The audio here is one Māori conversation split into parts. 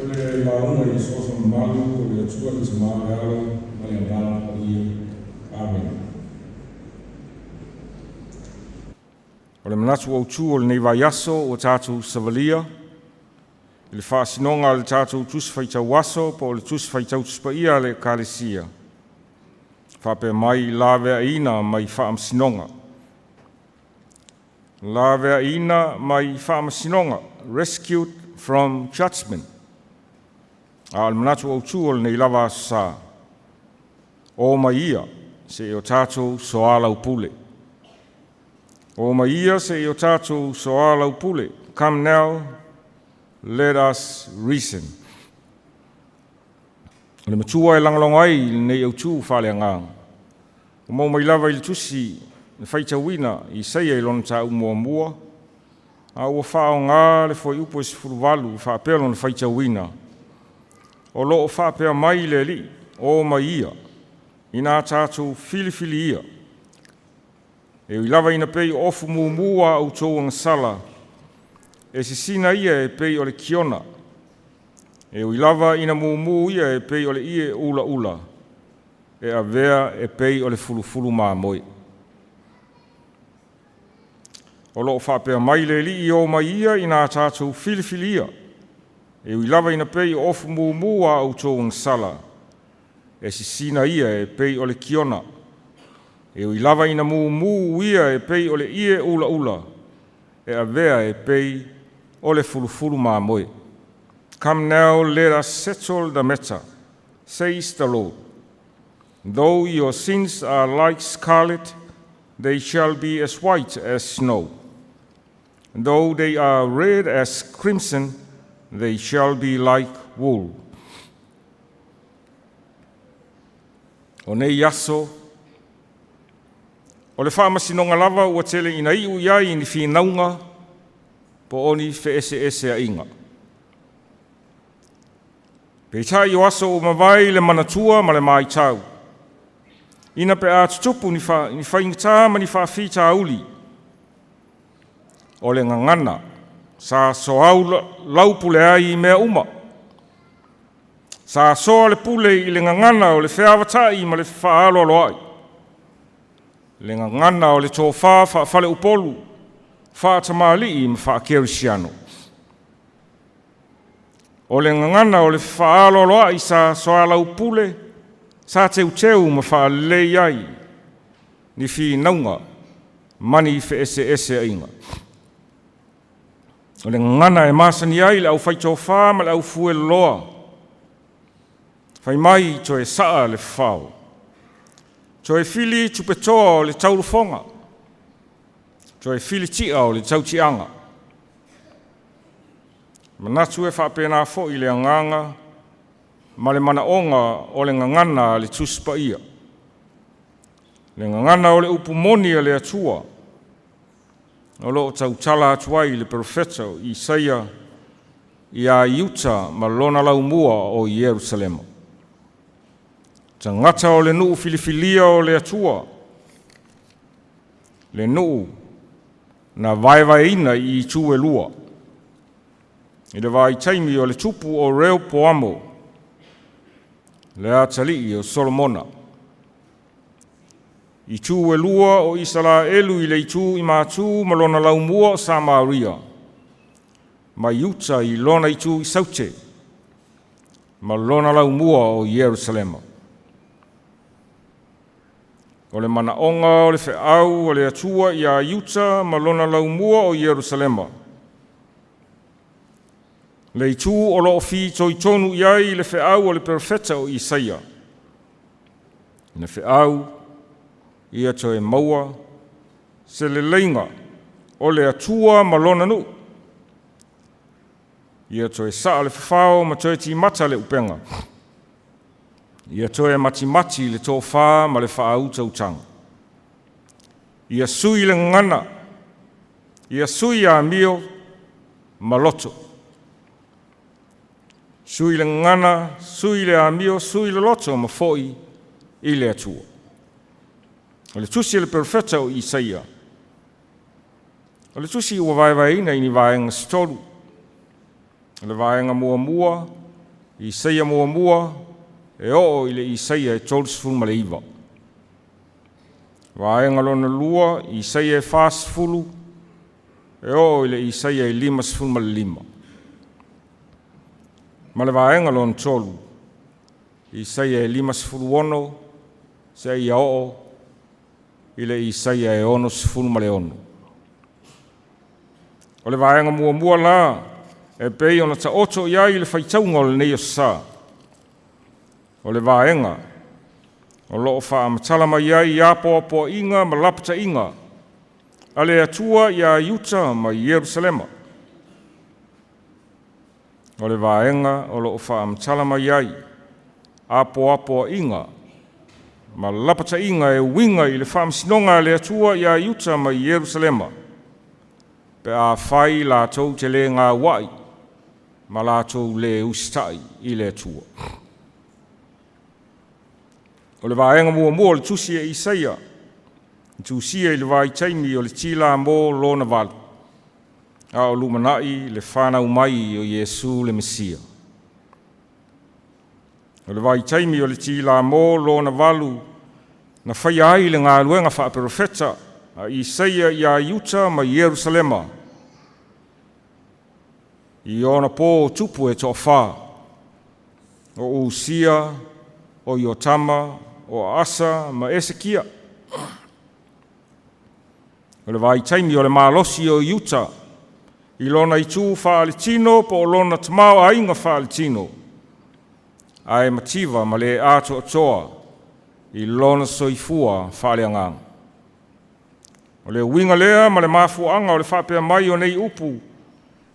Ole maunga I so sa malu o le tua I sa maalo mai ana o ia. Amen. O le Manatu Autu o le nei vai aso o tātou savalia. I le whaasinonga le tātou Tusi Faitau aso po le Tusi Faitau tuspaia le kālesia. Whape mai lawea ina mai whaamsinonga. Lawea ina mai whaamsinonga. Rescued from judgment. Al Manatu Autu o le nei lava Aso Sa. O mai ia se o tātou soalaupule. O mai ia se o tātou soalaupule. Come now, let us reason. Le matua e langalonga ai nei autu whale ngang. O mau mai lava I le tusi le Faitauina Isaia I lona tā umua mua. A ua whao ngā le foi upo isi furuwalu whaapea lona Faitauina. O loo whaapea mai le li o mai ia. Ina tātou fili ia. E ui lava ina pei ofu mua au tōu ngasala. E sisina ia e pei o le kiona. E ui lava ina ia e pei o le ie ula. E a vea e pei o le fulufulu maa moi. O loo whapea mai le li I o mai ia ina tātou fili ia. E ui lava ina pei ofu mua au tōu ngasala. E sisina ia e pei o le kiona. E ui lava ina ia e pei o le ie ula. E a vea e pei o le fulufulu maa moi. Come now, let us settle the matter, says the Lord. Though your sins are like scarlet, they shall be as white as snow. Though they are red as crimson, they shall be like wool. O nei aso, o le whaamasinonga lava ua tele ina iu iai ni whinaunga, po oni ese a inga. Pei tai o aso o mawai le manatua ma le mai tau. Ina pe a tutupu ni whaingata ma ni whaafita uli. O le ngangana, sa soalaupule ai mea uma. Sa soalepule I le ngangana o le whiawatai ma le whaalo ai. Le ngangana o le tō whale upolu, whaatamali I ma whaakerisiano. O le ngangana o le whaalo ai sa soalaupule, sa teu ma whaalei ai, ni whinaunga, mani ese a inga. O le ngangana e masani ai le au whaitau wha ma le au fue loa. Whai mai to e saa le whao. To e fili tupetoa o le taurufonga. To e fili tia o le tautianga. Manatu e whapena fo I le anganga, ma le manaonga o le ngangana le tuspaia. Le ngangana o le upumoni le atua. O loo tautala atuai le profeta o Isaia I a Iuta ma lona laumua o Yerusalema. Tangata o le nuu filifilia o le atua. Le nuu na vaivaina I tue lua. I le vai taimi o le tupu o reo poamo. Le a Talila'i o Solomona. I tue lua o Israelu I le itu I mātu ma lona laumua o Samaria. Ma Iuta I lona itu I Saute. Ma lona laumua o Yerusalema. O le manaonga o le wheau o le atua I a Iuta ma lona laumua o Yerusalema. Le itu o loo fi toitonu iai le wheau o le profeta o Isaia. Le wheau ia toe maua se le leinga o le atua ma lona nu. Ia toe saa le whawhao ma toe ti mata le upenga. Ia toe mati le tō wha ma le whaau tautanga. Ia sui le ngana. Ia sui a mio ma loto. Sui le ngana, sui le amio, sui le loto ma foi I le atua. O le tusi le profeta o Isaia. O le tusi ua vaevaina I ni vaenga stolu. O le vaenga mua, Isaia mua e o i le Isaia e tolsfulu ma le iwa. Vaenga lona lua, Isaia e fasfulu, e o i le Isaia e limasfulu ma le lima. Ma le vaenga lona tolu, Isaia e limasfulu ono, se ia o i le Isaia e ono sfulu ma le ono. O le vaenga mua la, e pei ona ta oto ia i le faitaunga o le nei Aso Sa. O le vaenga, o loo wha matala mai ai i apo inga ma lapata inga, a le atua i a Yuta ma Yerusalema. O le vaenga, o loo wha matala mai ai, apo inga, ma lapata inga e winga i le whaamsinonga le atua i a Yuta ma Yerusalema. Pe a whai la tau te le ngā wai, ma la tau le ustai i le atua. O le vaenga mua le Tusi e Isaia, Tusi e le vai taimi o le tila mō lona valu. A o lumanai le whanau mai o Yesu le Mesia. O le vai taimi o le tila mō lona valu, na whai ai le ngā luenga wha profeta, a Isaia i a Yuta ma Yerusalema. I ona pō tupu e toa wha, o Usia, o Iotama, o Asa ma Esekia. O le vai taimi o le malosi o Yuta, i lona i tū whaalitino po o lona tamau a inga whaalitino. Ai mativa ma le ato atoa, i lona soifua whaaleangang. O le winga lea ma le mafuanga o le whapea mai o nei upu,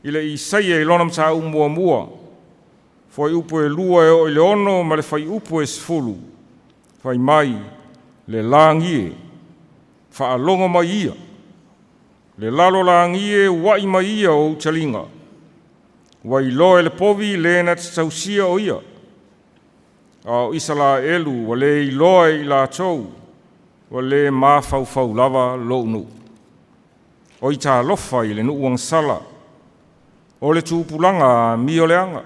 i le Isaia i lona mta mua. Fai upu e lua e o i le ono ma le fai upu e sfulu. Fai mai le langie, whaalongo mai ia. Le lalo langie wai mai ia o talinga. Wai loe le povi le na tausia o ia. Au isala elu wa le loe i la tau. Wa le mafau lava lo nu. O i ta lofa i le nuuang sala. O le tūpulanga mi o leanga.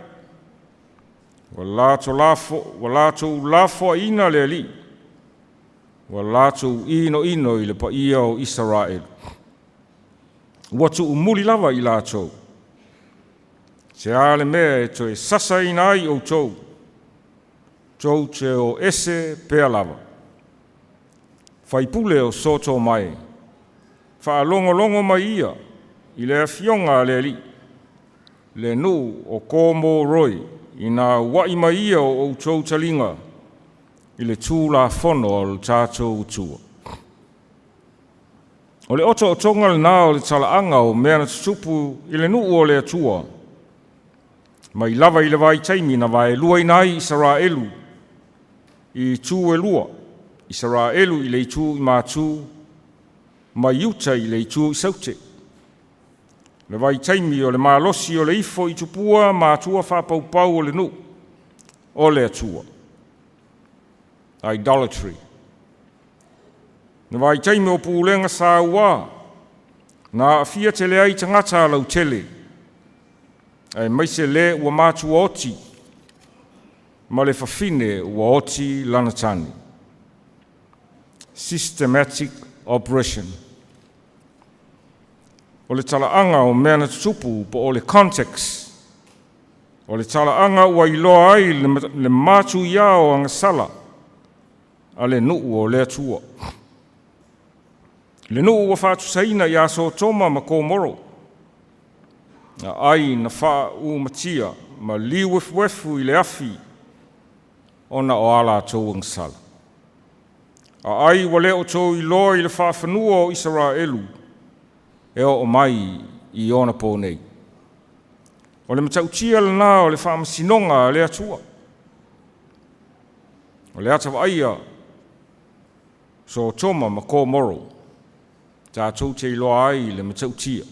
Wa lato lafo ina le li. Wa lato ino i le pa ia o Israel. Watu umuli lava i lato. Se ale mea e toe sasa ina ai o tou. Tou te o ese pea lava. Faipule o soto mai. Whaalongo mai ia. I le afionga le li. Le nu o komo roi. I nā wai mai ia o tou talinga. I le tū la fono o le tātou utua. O le oto o tonga le nā o le talaanga o mea na tutupu i le nuu o le atua. Mai lava i le vai taimi na vai lua i nai Israelu. I tū e lua. Israelu i le tū i mātū. Mai Yuta i le tū i saute. Le vai taimi o le malosi o le ifo i tupua mātua whapaupau o le nuu. O le atua. Idolatry. Na vai taimi o pūlenga sa ua, na fia te lea i tangata lau tele. Ai maise le ua mātu oti, ma le whawhine ua oti lanatani. Systematic operation. O le talaanga o mea na tutupu po o le context. O le talaanga ua iloa ai le mātu ia o angasala. A le nuu o le atua. Le nuu ua whātusaina i Aso Toma ma kōmoro. Na ai na wha matia ma liwefu i le afi ona o ala tau angsala. A ai wa leo tau i loa i le whawhanua o Israelu e o mai i ona pōnei. O le matautia le nā o le whaamasinonga le atua. O le atawa aia so Toma ma kōmoro. Tātou te iloa ai le matautia.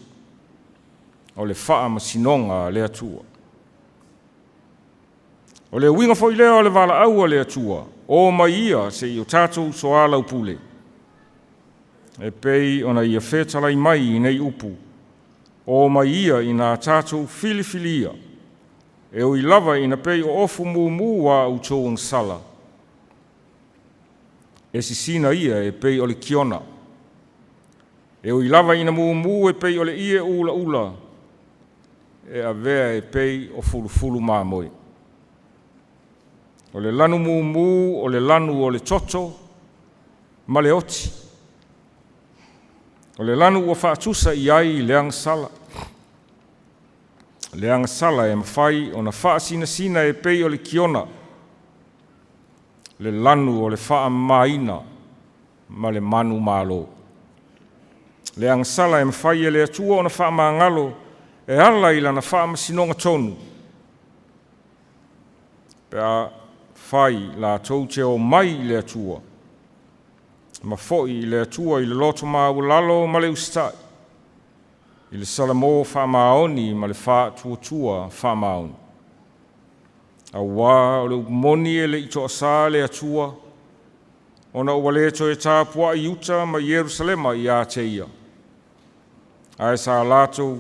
O le wha ma sinonga le atua. O le winga foi lea o le wala aua le atua. O mai ia se i o tātou soalaupule. E pei ona ia whetalai mai i nei upu. O mai ia i nā tātou filifilia. e o I lava ina pei o ofu mumu a au tō ang sala. E sisina ia e pei o le kiona. E o I lava ina mumu e pei o le ie ula ula. E a vea e pei o fulu māmoe. O le lanu mumu, o le lanu o le toto, ma le oti. O le lanu ua whaatusa I ai leang sala. Leang sala e mawhai o na whaasina e pei o le kiona. Le lanu o le wha maina, ma le manu malo. Leang sala e mawhai e le atua o na wha maangalo, e ala ila na wha masinonga tonu. Pea whai la taute o mai le atua. Ma foi le atua I le loto maulalo ma le ustai. I le salamo wha maoni ma le wha tuatua wha maoni. A wā o le moni e le ito asa le atua. Ona ua le to e tāpua I Uta ma Yerusalema I a te ia. Ai sa lato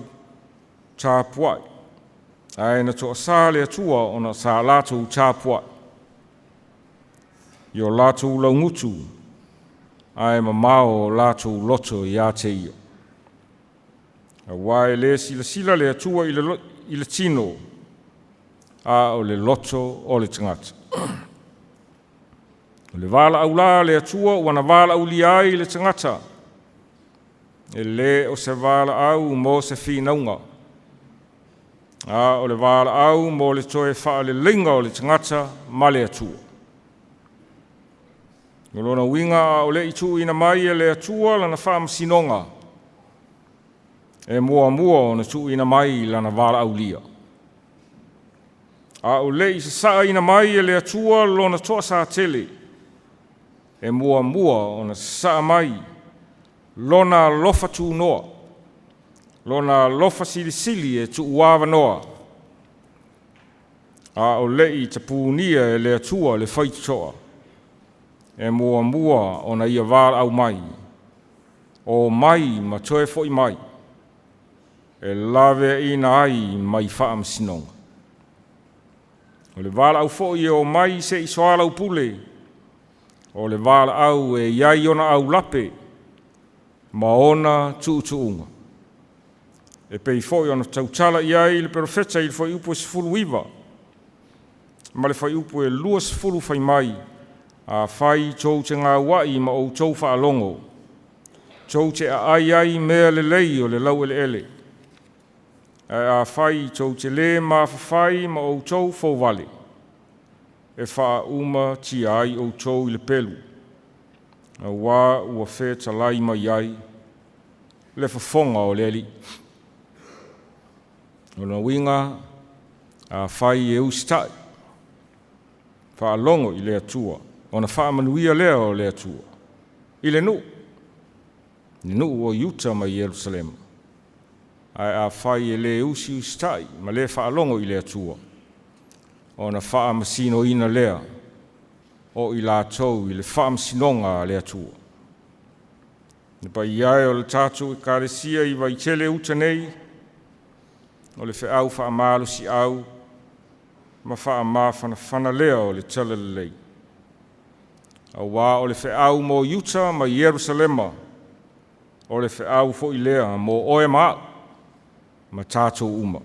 tāpua. Ai na to asa le atua ona sa lato tāpua. Yo lato laungutu. Ai ma mao lato loto I a te ia. A wā e le sila le atua I le tino. A o le loto o le tangata. O le wala au la le atua wana wala au li ai le tangata. E le o se wala au mo se whinaunga. A o le wala au mo le toe wha le linga o le tangata ma le atua. Ngolona winga o le itu ina mai e le atua lana wha masinonga. E mua o na tu ina mai lana wala au lia. A o le isa saa ina mai e le atua lona toa sa tele. E mua o na saa mai. Lona lofa tu noa. Lona lofa sili e tu uawa noa. A o le I tapunia e le atua le faitoa. E mua o na ia wala au mai. O mai ma toe foi mai. E lave ina ai mai wha sinonga. O le wala au foi o mai se I soalaupule. O le wala au e iai ona au lape. Ma ona tuunga. E pei foi ona tautala iai le profeta I le foi upu e sifuru iwa. Ma le foi upu e lua sifuru fai mai. A fai tau te ngā wai ma o tau whaalongo. Tau te ai mea le lei o le lau ele. A fai tau te le ma fai ma o tau fōwale. E wha uma ti ai o tau I le pelu. A wā ua whē talai mai ai. Le whafonga o le li. O na winga a fai e ustai. Wha longo I le atua. O na wha manuia lea o le atua. I le nu. Ni nu o Uta ma Yerusalema. Ai a whai e le usi ustai, ma le whaalongo I le atua. O na wha masino ina lea, o I la tau I le wha masinonga le atua. Ni pa iai o le tatou I karesia I Vaitele Uta nei, o le whiau wha malu si au, ma wha mawhana lea o le tala le lei. A wā o le whiau mo Uta ma Yerusalema, o le whiau fo I lea mo oe maa, ma tātou uma.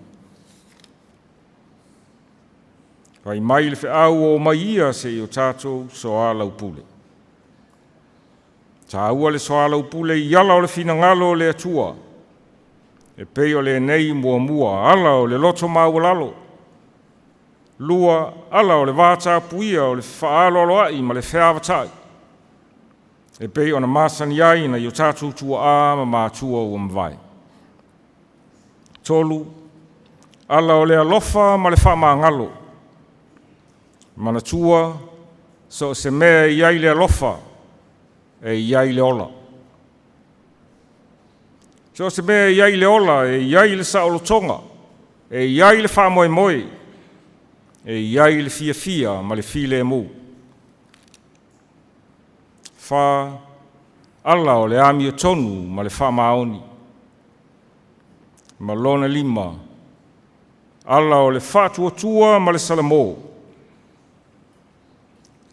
Pai mai le whiau o mai ia se I o tātou soalaupule. Tā ua le soalaupule I ala o le finangalo o le atua. E pei o le nei mua, ala o le loto maualalo. Lua ala o le vāta puia o le whaalo ai ma le whiawatai. E pei o na masani ai na I o tātou tua a ma mātua o mwai. Tolu, ala o le alofa ma le whamangalo. Manatua, so se mea iai le alofa, e iai le ola. So se mea iai le ola, e iai le saolotonga, e iai le whamoe, e iai le fia ma le file mu. Wha ala o le ami o tonu ma le whamaoni. Ma lona lima, ala o le whātua ma le salamō.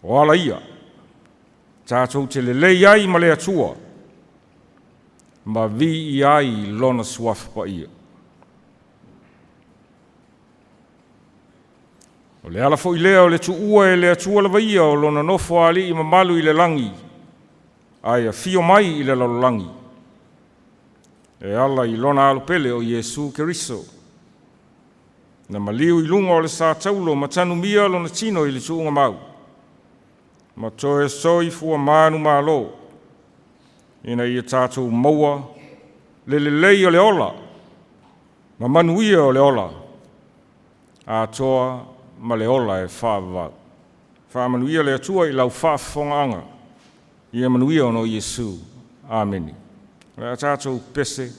O ala ia, tātou te lelei ai ma le atua, ma vi i ai lona suafa pa ia. O le ala fo i lea o le tuua e le atua lava ia o lona nofo ali i mamalu i le langi, ai a fio mai i le lalolangi. E ala i lona alupele o Iesu Keriso. Na maliu i lunga o le sa taulo ma tanu mia lona tino i le tuunga mau. Ma toe soi fua manu malo. Ina ia tātou maua le lei o le ola. Ma manuia o le ola. A toa ma le ola e whaavau. Whaamanuia le atua i lau whaafonga anga. Ia manuia ono Iesu. Amen. Le tātou pese